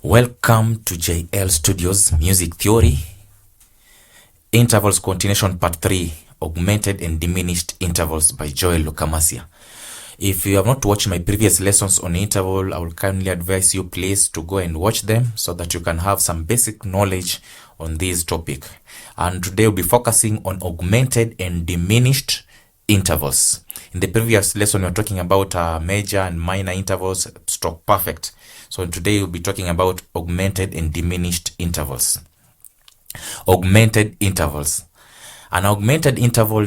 Welcome to JL Studios Music Theory, Intervals Continuation Part 3, Augmented and Diminished Intervals by joellukamasia. If you have not watched my previous lessons on interval, I will kindly advise you please to go and watch them so that you can have some basic knowledge on this topic. And today we'll be focusing on augmented and diminished intervals. In the previous lesson, we were talking about major and minor intervals, stroke perfect. So today we'll be talking about augmented and diminished intervals. Augmented intervals. An augmented interval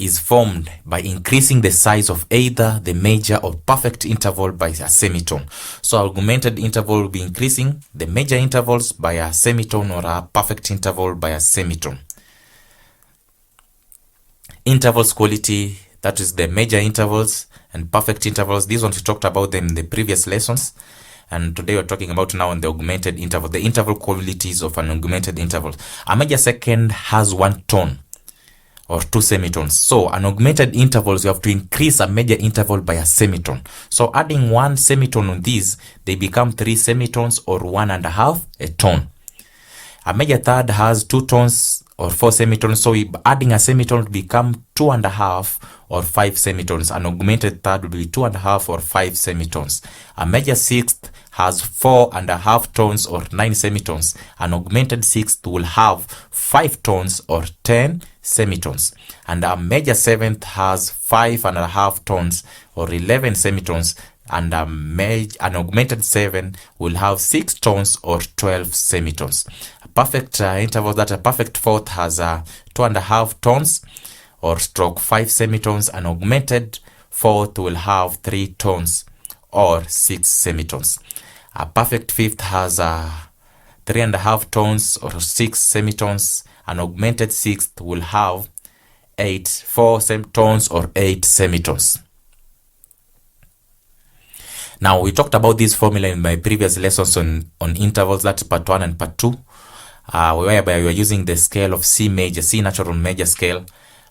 is formed by increasing the size of either the major or perfect interval by a semitone. So augmented interval will be increasing the major intervals by a semitone or a perfect interval by a semitone. Intervals quality, that is the major intervals and perfect intervals. These ones we talked about them in the previous lessons. And today we're talking about now on the augmented interval, the interval qualities of an augmented interval. A major second has one tone or two semitones. So an augmented intervals, you have to increase a major interval by a semitone. So adding one semitone on these, they become three semitones or 1.5 a tone. A major third has two tones or four semitones. So adding a semitone will become 2.5 or 5 semitones. An augmented third will be 2.5 or 5 semitones. A major sixth has 4.5 tones or 9 semitones. An augmented sixth will have 5 tones or 10 semitones. And a major seventh has 5.5 tones or 11 semitones. And an augmented 7 will have 6 tones or 12 semitones. A perfect interval, that a perfect fourth has 2.5 tones or stroke 5 semitones. An augmented fourth will have 3 tones or 6 semitones. A perfect fifth has 3.5 tones or 6 semitones. An augmented sixth will have 4 tones or 8 semitones. Now, we talked about this formula in my previous lessons on intervals, that's part 1 and part 2, whereby we are using the scale of C natural major scale,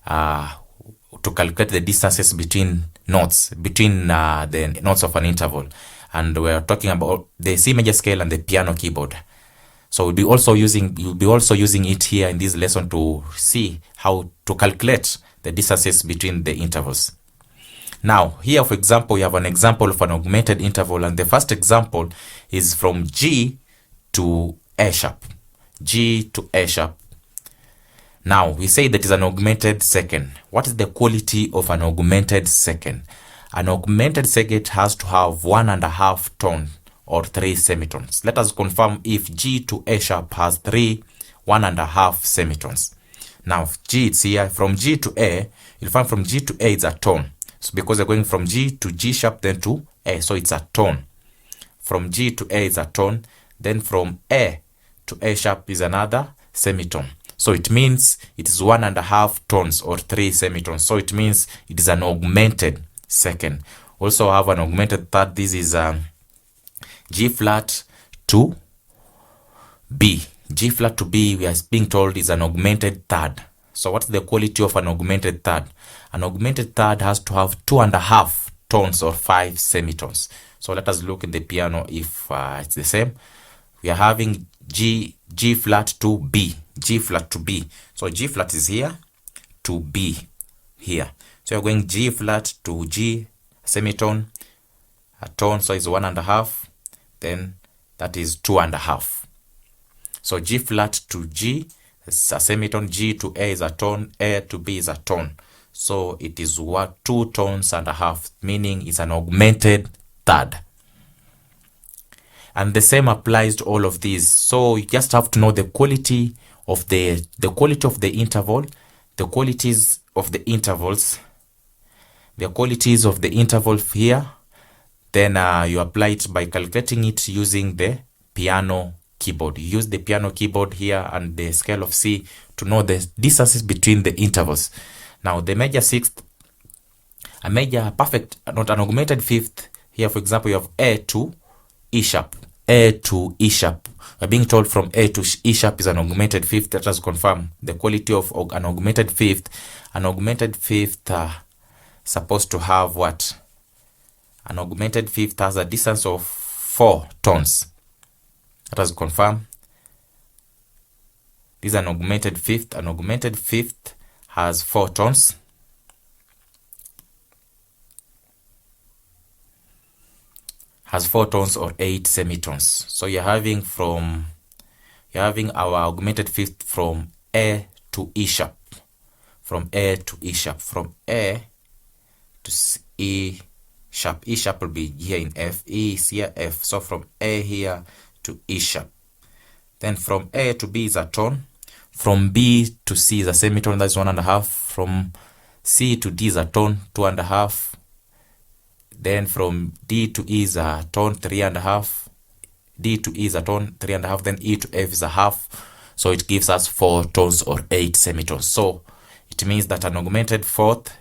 to calculate the distances between notes, the notes of an interval. And we're talking about the C major scale and the piano keyboard. So you'll be also using it here in this lesson to see how to calculate the distances between the intervals. Now, here, for example, we have an example of an augmented interval, and the first example is from G to A sharp. G to A sharp. Now, we say that is an augmented second. What is the quality of an augmented second? An augmented second has to have 1.5 tone or 3 semitones. Let us confirm if G to A sharp has 1.5 semitones. Now, G, it's here. From G to A, you'll find from G to A it's a tone. So because we're going from G to G sharp, then to A, so it's a tone. From G to A is a tone. Then from A to A sharp is another semitone. So it means it is 1.5 tones or 3 semitones. So it means it is an augmented second. Also have an augmented third. This is G flat to B. G flat to B, we are being told, is an augmented third. So what's the quality of an augmented third? An augmented third has to have 2.5 tones or 5 semitones. So let us look in the piano if it's the same. We are having G flat to B. G flat to B. So G flat is here to B here. So you're going G flat to G, semitone, a tone, so it's 1.5. Then that is 2.5. So G flat to G is a semitone, G to A is a tone, A to B is a tone. So it is 2 tones and a half, meaning it's an augmented third. And the same applies to all of these. So you just have to know the quality of the interval, the qualities of the intervals, the qualities of the interval here. Then you apply it by calculating it using the piano keyboard. You use the piano keyboard here and the scale of C to know the distances between the intervals. Now, the major sixth, a major perfect, not an augmented fifth. Here, for example, you have A to E sharp. A to E sharp. We're being told from A to E sharp is an augmented fifth. Let us confirm the quality of an augmented fifth. An augmented fifth supposed to have what? An augmented fifth has a distance of 4 tones. Let us confirm. This is an augmented fifth. An augmented fifth has 4 tones. Has 4 tones or 8 semitones. So you're having our augmented fifth from A to E sharp. From A to E sharp. From A to E sharp. E sharp will be here in F. E is here, F. So from A here to E sharp. Then from A to B is a tone. From B to C is a semitone, that's 1.5. From C to D is a tone, 2.5. Then from D to E is a tone, 3.5. D to E is a tone, 3.5. Then E to F is a half. So it gives us 4 tones or 8 semitones. So it means that an augmented fifth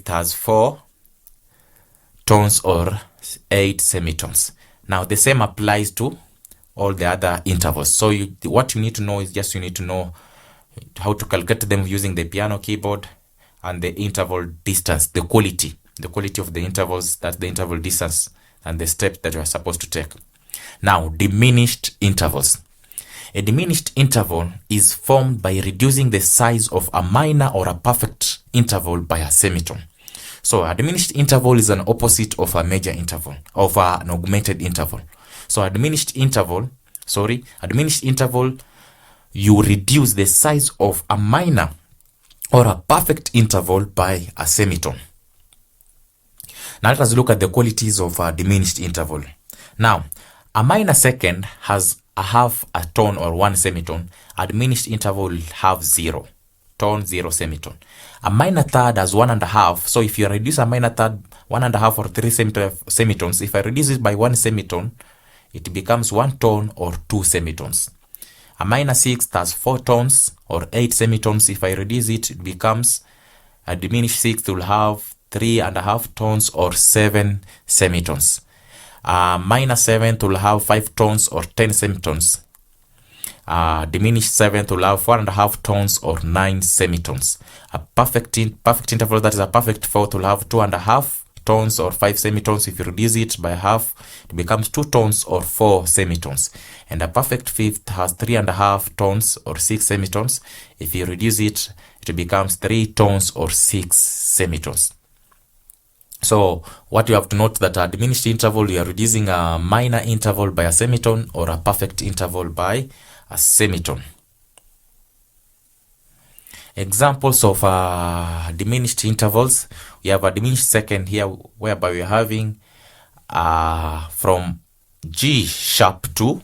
has 4 tones or 8 semitones. Now the same applies to all the other intervals. So what you need to know is just you need to know how to calculate them using the piano keyboard and the interval distance, the quality of the intervals, that's the interval distance and the steps that you are supposed to take. Now, diminished intervals. A diminished interval is formed by reducing the size of a minor or a perfect interval by a semitone. So a diminished interval is an opposite of a major interval, of an augmented interval. So a diminished interval, you reduce the size of a minor or a perfect interval by a semitone. Now let us look at the qualities of a diminished interval. Now, a minor second has a half a tone or 1 semitone. A diminished interval will have 0 tone, 0 semitone. A minor third has 1.5. So if you reduce a minor third 1.5 or 3 semitones, if I reduce it by 1 semitone, it becomes 1 tone or 2 semitones. A minor sixth has 4 tones or 8 semitones. If I reduce it, it becomes a diminished sixth will have 3.5 tones or 7 semitones. A minor seventh will have 5 tones or 10 semitones. Diminished seventh will have 4.5 tones or 9 semitones. A perfect interval, that is a perfect fourth, will have 2.5 tones or 5 semitones. If you reduce it by half, it becomes 2 tones or 4 semitones. And a perfect fifth has 3.5 tones or 6 semitones. If you reduce it, it becomes 3 tones or 6 semitones. So what you have to note that a diminished interval, you are reducing a minor interval by a semitone or a perfect interval by a semitone. Examples of diminished intervals. We have a diminished second here, whereby we are having from G sharp to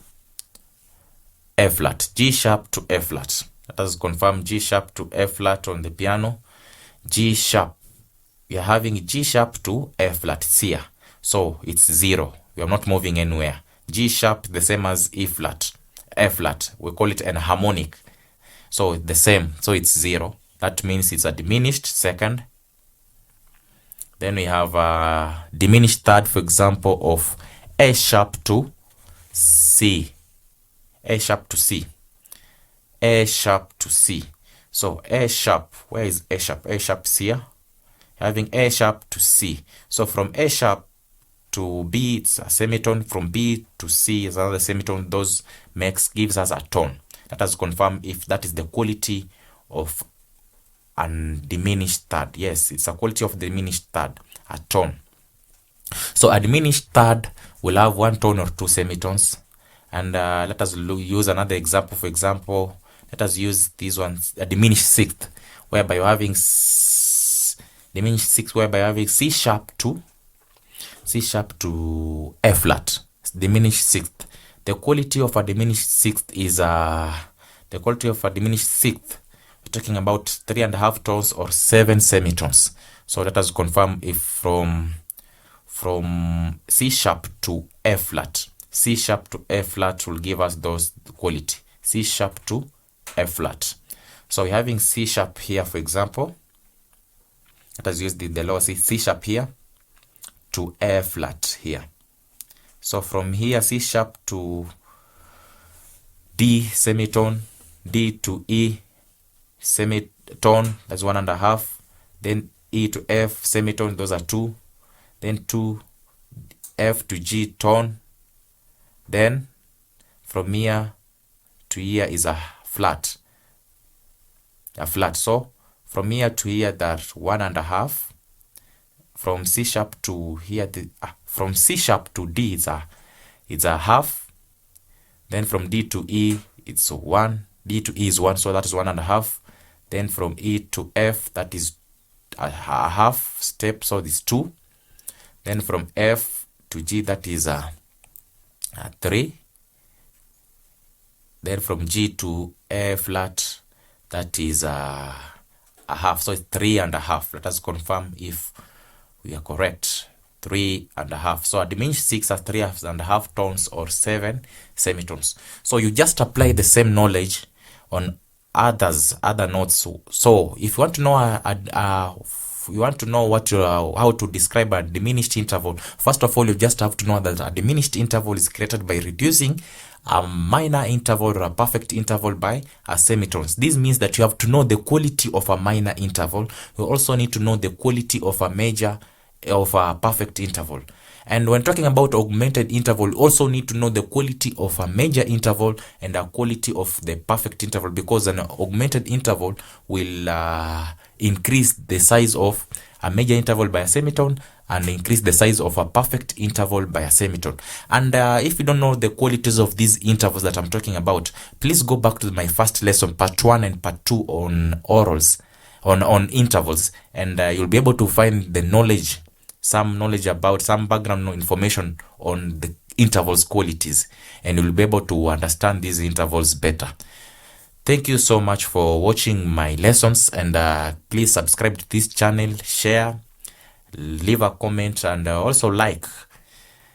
F flat. G sharp to F flat. Let us confirm G sharp to F flat on the piano. G sharp. We are having G sharp to F flat. It's here. So it's 0. We are not moving anywhere. G sharp, the same as E flat. F flat. We call it an harmonic. So the same. So it's 0. That means it's a diminished second. Then we have a diminished third, for example, of A sharp to C. A sharp to C. A sharp to C. So A sharp, where is A sharp? A sharp is here. Having A sharp to C. So from A sharp to B, it's a semitone. From B to C is another semitone. Those gives us a tone. Let us confirm if that is the quality of a diminished third. Yes, it's a quality of diminished third, a tone. So a diminished third will have 1 tone or 2 semitones. And let us use another example. For example, let us use these ones, a diminished sixth, whereby you're having diminished sixth, whereby you're having C sharp to F flat. Diminished sixth. The quality of a diminished sixth is we're talking about 3.5 tones or 7 semitones. So let us confirm if from C sharp to F flat. C sharp to F flat will give us those quality. C sharp to F flat. So we're having C sharp here, for example. Let us use the lower C sharp here to F flat here. So from here, C sharp to D semitone, D to E semitone, that's 1.5. Then E to F semitone, those are 2. Then 2, F to G tone. Then from here to here is a flat. So from here to here, that 1.5. From C sharp to here, from C sharp to D, it's a half. Then from D to E, it's 1. D to E is 1, so that is 1.5. Then from E to F, that is a half step, so this 2. Then from F to G, that is a 3. Then from G to A flat, that is a half, so it's 3.5. Let us confirm if we are correct. 3.5. So a diminished 6 has 3.5 tones or 7 semitones. So you just apply the same knowledge on other notes. So if you want to know how to describe a diminished interval, first of all, you just have to know that a diminished interval is created by reducing a minor interval or a perfect interval by a semitones. This means that you have to know the quality of a minor interval. You also need to know the quality of a perfect interval. And when talking about augmented interval, you also need to know the quality of a major interval and a quality of the perfect interval, because an augmented interval will increase the size of a major interval by a semitone and increase the size of a perfect interval by a semitone. And if you don't know the qualities of these intervals that I'm talking about, please go back to my first lesson, part 1 and part 2 on orals, on intervals, and you'll be able to find the knowledge, some background information on the intervals qualities, and you'll be able to understand these intervals better. Thank you so much for watching my lessons, and please subscribe to this channel, share, leave a comment, and also like.